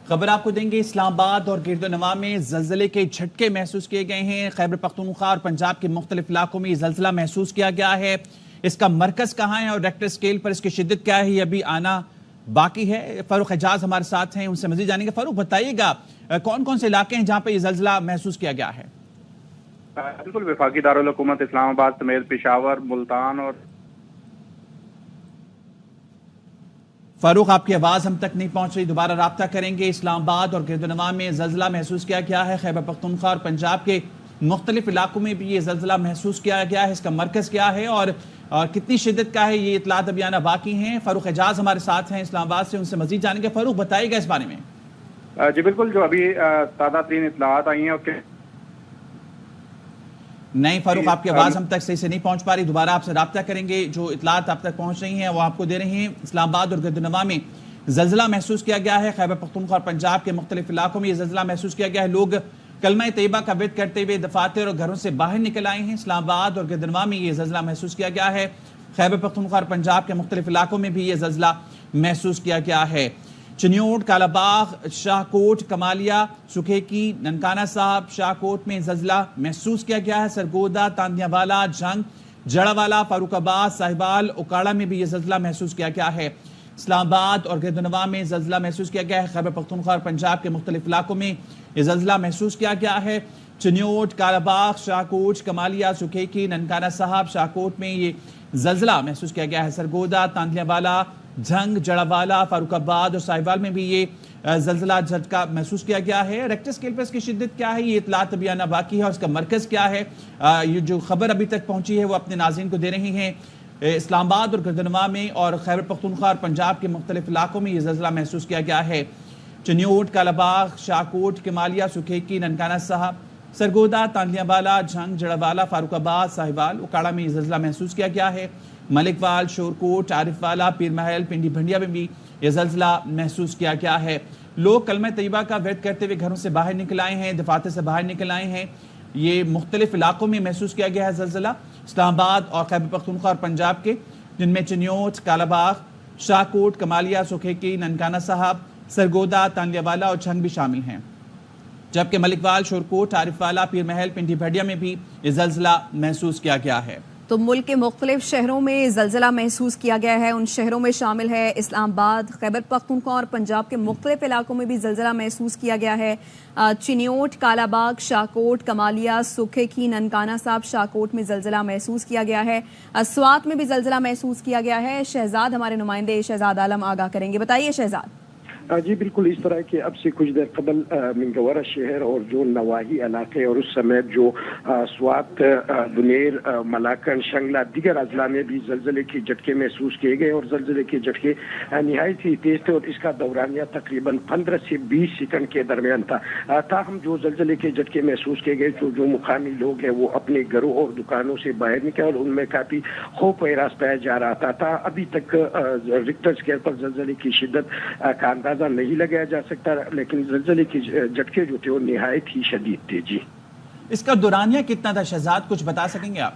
خبر آپ کو دیں گے، اسلام آباد اور گردنواں میں زلزلے کے جھٹکے محسوس کیے گئے ہیں۔ خیبر پختونخوا اور پنجاب کے مختلف علاقوں میں یہ زلزلہ محسوس کیا گیا ہے۔ اس کا مرکز کہاں ہے اور ریکٹر سکیل پر اس کی شدت کیا ہے، یہ ابھی آنا باقی ہے۔ فاروق اعجاز ہمارے ساتھ ہیں، ان سے مزید جانیں گے۔ فاروق بتائیے گا کون کون سے علاقے ہیں جہاں پہ یہ زلزلہ محسوس کیا گیا ہے؟ بالکل، وفاقی دارالحکومت اسلام آباد سمیت پشاور، ملتان اور فاروق آپ کی آواز ہم تک نہیں پہنچ رہی، دوبارہ رابطہ کریں گے۔ اسلام آباد اور گردنواں میں زلزلہ محسوس کیا گیا ہے۔ خیبر پختونخوا اور پنجاب کے مختلف علاقوں میں بھی یہ زلزلہ محسوس کیا گیا ہے۔ اس کا مرکز کیا ہے اور کتنی شدت کا ہے، یہ اطلاعات ابھی آنا باقی ہیں۔ فاروق اعجاز ہمارے ساتھ ہیں اسلام آباد سے، ان سے مزید جانیں گے۔ فاروق بتائیے گا اس بارے میں۔ جی بالکل، جو ابھی تازہ ترین اطلاعات آئی ہیں نہیں فاروق، آپ کی آواز ہم تک صحیح سے نہیں پہنچ پا رہی، دوبارہ آپ سے رابطہ کریں گے۔ جو اطلاعات آپ تک پہنچ رہی ہیں وہ آپ کو دے رہے ہیں۔ اسلام آباد اور گردنواں میں زلزلہ محسوس کیا گیا ہے۔ خیبر پختونخوا اور پنجاب کے مختلف علاقوں میں یہ زلزلہ محسوس کیا گیا ہے۔ لوگ کلمہ طیبہ کا ورد کرتے ہوئے دفاتر اور گھروں سے باہر نکل آئے ہیں۔ اسلام آباد اور گردنواں میں یہ زلزلہ محسوس کیا گیا ہے۔ خیبر پختونخوا اور پنجاب کے مختلف علاقوں میں بھی یہ زلزلہ محسوس کیا گیا ہے۔ چنیوٹ، کالا باغ، شاہ کوٹ، کمالیہ، سکھیکی، ننکانہ صاحب، شاہ کوٹ میں زلزلہ محسوس کیا گیا ہے۔ سرگودا، تاندیا والا، جنگ، جڑا والا، فاروق آباد، ساہیوال، اکاڑا میں بھی یہ زلزلہ محسوس کیا گیا ہے۔ اسلام آباد اور گردنواں میں زلزلہ محسوس کیا گیا ہے۔ خیبر پختونخوا اور پنجاب کے مختلف علاقوں میں یہ زلزلہ محسوس کیا گیا ہے۔ چنیوٹ، کالا باغ، شاہ کوٹ، کمالیہ، سکھیکی، ننکانہ صاحب، شاہ کوٹ میں یہ زلزلہ محسوس کیا گیا ہے۔ سرگودا، تاندیا والا، جھنگ، جڑا والا، فاروق آباد اور ساہیوال میں بھی یہ زلزلہ جھٹکا محسوس کیا گیا ہے۔ ریکٹر سکیل پر اس کی شدت کیا ہے، یہ اطلاعات ابھی آنا باقی ہے اور اس کا مرکز کیا ہے، یہ جو خبر ابھی تک پہنچی ہے وہ اپنے ناظرین کو دے رہی ہیں۔ اسلام آباد اور گردنواں میں اور خیبر پختونخوا اور پنجاب کے مختلف علاقوں میں یہ زلزلہ محسوس کیا گیا ہے۔ چنیوٹ، کالا باغ، شاہ کوٹ، کمالیہ، سکھیکی، ننکانہ صاحب، سرگودا، تاندیا والا، جھنگ، جڑا والا، فاروق آباد، ساہیوال، اکاڑا میں یہ زلزلہ محسوس کیا گیا ہے۔ ملک وال، شورکوٹ، عارف والا، پیر محل، پنڈی بھنڈیا میں بھی یہ زلزلہ محسوس کیا گیا ہے۔ لوگ کلمہ طیبہ کا ورد کرتے ہوئے گھروں سے باہر نکل آئے ہیں، دفاتر سے باہر نکل آئے ہیں۔ یہ مختلف علاقوں میں محسوس کیا گیا ہے زلزلہ، اسلام آباد اور خیبر پختونخوا اور پنجاب کے، جن میں چنیوٹ، کالا باغ، شاہ کوٹ، کمالیہ، سکھیکی، ننکانہ صاحب، سرگودا، تاندیا والا اور جھنگ بھی شامل ہیں، جبکہ ملک وال، شورکوٹ، عارف والا، پیر محل، پنڈی بھنڈیا میں بھی یہ زلزلہ محسوس کیا گیا ہے۔ تو ملک کے مختلف شہروں میں زلزلہ محسوس کیا گیا ہے، ان شہروں میں شامل ہے اسلام آباد، خیبر پختونخوا اور پنجاب کے مختلف علاقوں میں بھی زلزلہ محسوس کیا گیا ہے۔ چنیوٹ، کالا باغ، شاہ کوٹ، کمالیہ، سکھیکی، ننکانہ صاحب، شاہ کوٹ میں زلزلہ محسوس کیا گیا ہے۔ سوات میں بھی زلزلہ محسوس کیا گیا ہے۔ شہزاد ہمارے نمائندے شہزاد عالم آگاہ کریں گے، بتائیے شہزاد۔ جی بالکل، اس طرح کہ اب سے کچھ دیر قبل منگورہ شہر اور جو نواحی علاقے اور اس سمیت جو سوات، دنیر، ملاکن، شنگلہ، دیگر اضلاع میں بھی زلزلے کے جھٹکے محسوس کیے گئے اور زلزلے کے جھٹکے نہایت ہی تیز تھے اور اس کا دورانیہ تقریباً 15 سے 20 سیکنڈ کے درمیان تھا۔ تاہم جو زلزلے کے جھٹکے محسوس کیے گئے، جو مقامی لوگ ہیں وہ اپنے گھروں اور دکانوں سے باہر نکلے اور ان میں کافی خوف و ہراس پایا جا رہا تھا۔ ابھی تک ریکٹر اسکیل پر زلزلے کی شدت کا اندازہ نہیں لگایا جا سکتا، لیکن زلزلے کے جھٹکے جو تھے وہ نہایت ہی شدید تھے۔ جی اس کا دورانیہ کتنا تھا شہزاد، کچھ بتا سکیں گے آپ؟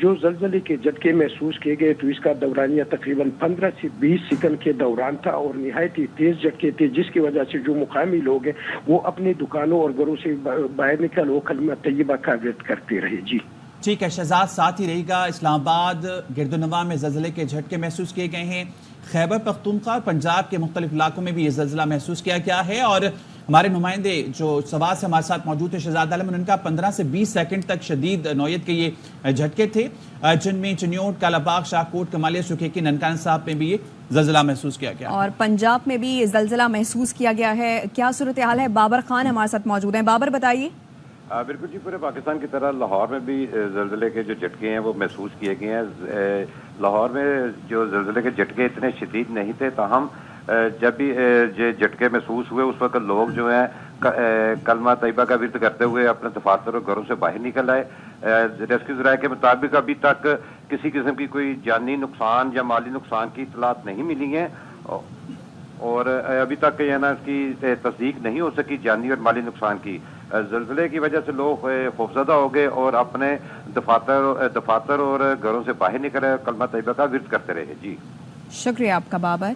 جو زلزلے کے جھٹکے محسوس کیے گئے تو اس کا دورانیہ تقریباً 15 سے 20 سیکنڈ کے دوران تھا اور نہایت ہی تیز جھٹکے تھے، جس کی وجہ سے جو مقامی لوگ ہیں وہ اپنے دکانوں اور گھروں سے باہر نکل وہ کلمہ طیبہ کا ورد کرتے رہے۔ جی ٹھیک ہے شہزاد، ساتھ ہی رہے گا۔ اسلام آباد، گردنواں میں زلزلے کے جھٹکے محسوس کیے گئے ہیں۔ خیبر پختونخوا اور پنجاب کے مختلف علاقوں میں بھی یہ زلزلہ محسوس کیا گیا ہے اور ہمارے نمائندے جو سوات سے ہمارے ساتھ موجود ہیں شہزاد عالم، ان کا 15 سے 20 سیکنڈ تک شدید نوعیت کے یہ جھٹکے تھے، جن میں چنیوٹ، کالا باغ، شاہ کوٹ، کمالیہ، سکھیکی، ننکانہ صاحب میں بھی یہ زلزلہ محسوس کیا گیا اور پنجاب میں بھی یہ زلزلہ محسوس کیا گیا ہے۔ کیا صورتحال ہے؟ بابر خان ہمارے ساتھ موجود ہیں، بابر بتائیے۔ بالکل جی، پورے پاکستان کی طرح لاہور میں بھی زلزلے کے جو جھٹکے ہیں وہ محسوس کیے گئے ہیں۔ لاہور میں جو زلزلے کے جھٹکے اتنے شدید نہیں تھے، تاہم جب بھی یہ جھٹکے محسوس ہوئے اس وقت لوگ جو ہیں کلمہ طیبہ کا ورد کرتے ہوئے اپنے دفاتر اور گھروں سے باہر نکل آئے۔ ریسکیو ذرائع کے مطابق ابھی تک کسی قسم کی کوئی جانی نقصان یا مالی نقصان کی اطلاعات نہیں ملی ہیں اور ابھی تک یہ نا اس کی تصدیق نہیں ہو سکی جانی اور مالی نقصان کی۔ زلزلے کی وجہ سے لوگ خوفزدہ ہو گئے اور اپنے دفاتر اور گھروں سے باہر نکل کلمہ طیبہ کا ورد کرتے رہے۔ جی شکریہ آپ کا بابر۔